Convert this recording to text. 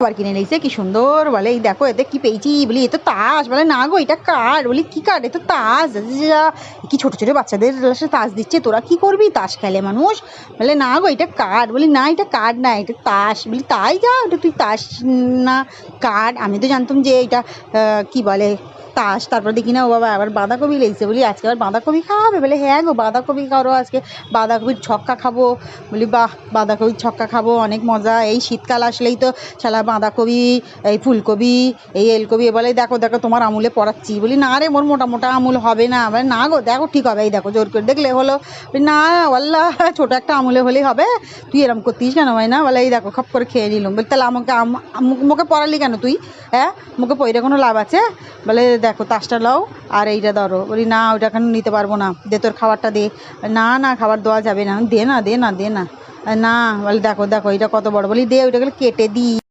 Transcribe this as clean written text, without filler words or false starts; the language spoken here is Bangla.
আবার কিনে নিয়েছে কি সুন্দর, বলে এই দেখো এতে কি পেয়েছি, বলি এ তো তাস, বলে না গো এটা কার্ড, বলি কি কার্ড, এ তো তাস, কি ছোটো ছোটো বাচ্চাদের তাস দিচ্ছে, তোরা কি করবি, তাস খেলে মানুষ, বলে না গো এটা কার্ড, বলি না এটা কার্ড না এটা তাস, বলি তাই যা ওটা তুই তাস না কার্ড, আমি তো জানতাম যে এটা কি বলে তাস। তারপর দেখি না ও বাবা আবার বাঁধাকপি লেগেছে, বলি আজকে আবার বাঁধাকপি খাওয়া হবে, বলে হ্যাঁ গো বাঁধাকপি করো আজকে, বাঁধাকপির ছক্কা খাবো, বলি বাহ বাঁধাকপির ছক্কা খাবো অনেক মজা, এই শীতকাল আসলেই তো শালা বাঁধাকপি, এই ফুলকপি, এই এলকপি, বলে দেখো দেখো তোমার আমুলে পড়াচ্ছি, বলি না রে মোর মোটা মোটা আমুল হবে না, বলে না গো দেখো ঠিক হবে, এই দেখো জোর করে দেখলে হলো, বলি না আল্লাহ ছোটো একটা আমুলে হলেই হবে, তুই এরম করতিস কেন ভাই না, বলে এই দেখো খপ করে খেয়ে নিলাম, বলি তাহলে আমাকে মুখে পড়ালি কেন তুই, হ্যাঁ মুখে পড়ে কোনো লাভ আছে, বলে দেখো তাসটা লাও আর এইটা ধরো, বলি না ওইটা কেন নিতে পারবো না, দে তোর খাবারটা দে, না না খাবার দেওয়া যাবে না, দে না দে না দে না, না বলে দেখো দেখো এটা কত বড়, বলি দে ওইটাকে কেটে দিই।